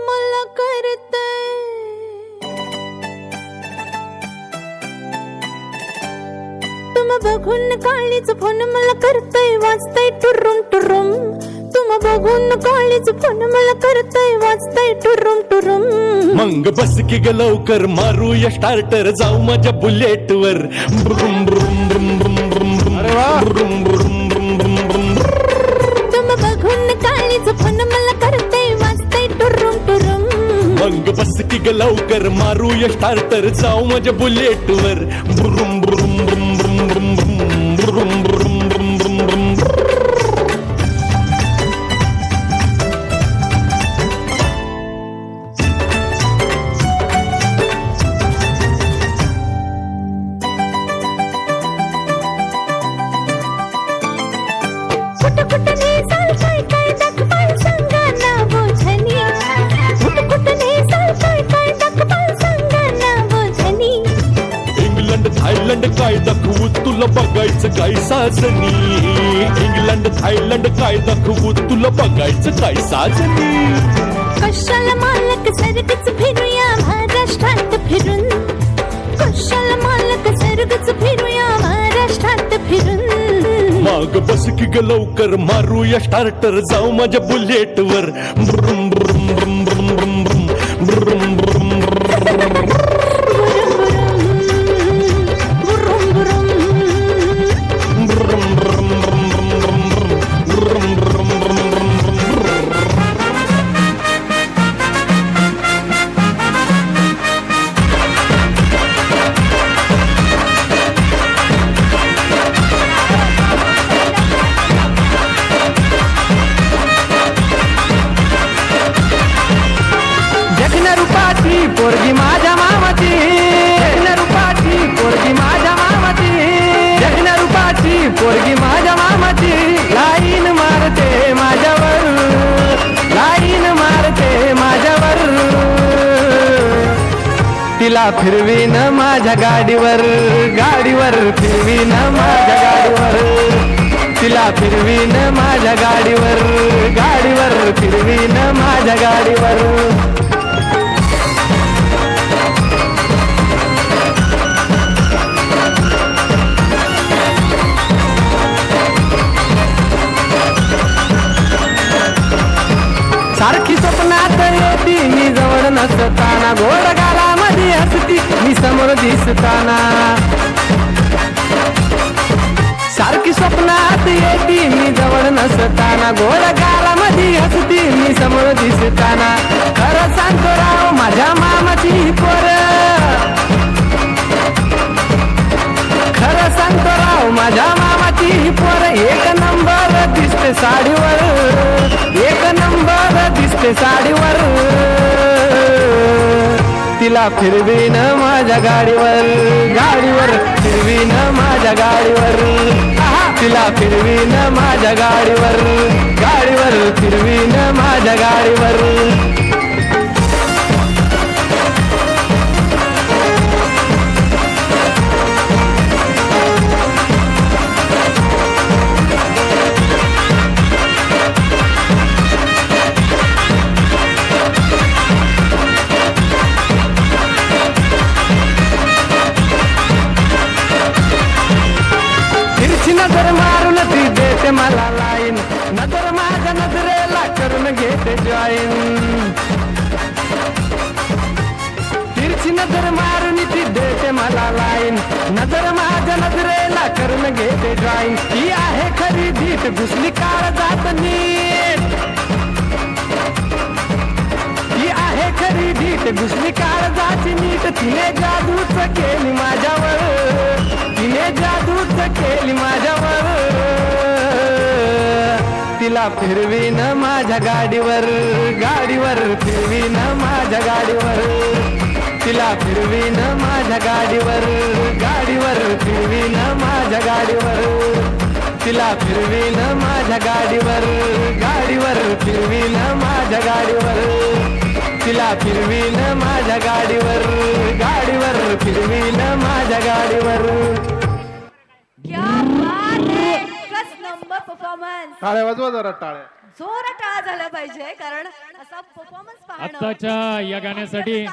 मला करतय तुम बघून काळीच फोन मला करतय वाजतय टुरुम टुरुम तुम बघून काळीच फोन मला करतय वाजतय टुरुम टुरुम मंग बस की ग लवकर मारूया स्टार्टर जाऊ माझ्या बुलेट वर ब्रुम ब्रुम ब्रुम ब्रुम ब्रुम ब्रुम अरे वा. ब्रुम ब्रुम ब्रुम ब्रुम ब्रुम तुम बघून काळीच फोन मला करतय वाजतय टुरुम टुरुम मंग बस की ग लवकर मारूया स्टार्टर जाऊ माझ्या बुलेट वर ब्रुम ब्रुम ब्रुम ब्रुम ब्रुम ब्रुम ब्रुम ब्रुम ब्रुम ब्रुम ब्रुम कुठ कुठ नेसाल काय काय दाखवाल सांगा ना बोझनी कुठ कुठ नेसाल काय काय दाखवाल सांगा ना बोझनी इंग्लंड थायलंड काय दाखवू तुला बघायचं काय साजनी इंग्लंड थायलंड काय दाखवू तुला बघायचं काय साजनी कशाला मालक सरगच फिरूया महाराष्ट्रात फिरून कशाला मालक सरगच फिरूया महाराष्ट्रात फिरून माग बस की ग लवकर मारूया स्टार्टर जाऊ माझ्या बुलेट वर ब्रुम ब्रुम ब्रुम ब्रुम ब्रुम ब्रुम ब्रुम ब्रुम बुरुम बुरुम रूपाची पोरगी माझ्या मामाची रूपाची पोरगी माझ्या मामाची रूपाची पोरगी माझ्या मामाची लाईन मारते माझ्यावर लाईन मारते माझ्यावर तिला फिरवीन माझ्या गाडीवर गाडीवर फिरवीन माझ्या गाडीवर तिला फिरवीन माझ्या गाडीवर गाडीवर फिरवीन माझ्या गाडीवर सारखी स्वप्नात येती मी जवळ नसताना गोड गालामध्ये हसती मी समोर दिसताना सारखी स्वप्नात येती मी जवळ नसताना गोड गालामध्ये हसती मी समोर दिसताना खरं सांगतो राव माझ्या मामाची ही पोर खरं सांगतो राव माझ्या मामाची ही पोर एक नंबर दिसते साडीवर एक नंबर दिसते साडीवर तिला फिरवीन माझ्या गाडीवर गाडीवर फिरवीन माझ्या गाडीवर तिला फिरवीन माझ्या गाडीवर गाडीवर फिरवीन माझ्या गाडीवर नजर मारून ती देते मला लाईन नजर माझ्या नजरेला करून घेते जॉईन तिरची नजर मारून ती देते मला लाईन नजर माझ्या नजरेला करून घेते जॉईन ही आहे खरी धीट घुसली काळ जात नीट ही आहे खरी धीट घुसली काळ जाती नीट तिने जादूच केली माझ्यावर तिने जादूच केली माझ्यावर तिला फिरवीन माझ्या गाडीवर गाडीवर फिरवीन माझ्या गाडीवर तिला फिरवीन माझ्या गाडीवर गाडीवर फिरवीन माझ्या गाडीवर तिला फिरवीन माझ्या गाडीवर गाडीवर फिरवीन माझ्या गाडीवर तिला फिरवीन माझ्या गाडीवर गाडीवर फिरवीन माझ्या गाडीवर क्या बात है, एकच नंबर परफॉर्मन्स. टाळ्या वाजवा जरा टाळ्या जोरात टाळा झाला पाहिजे कारण असा परफॉर्मन्स पाहणं आत्ताच्या या गाण्यासाठी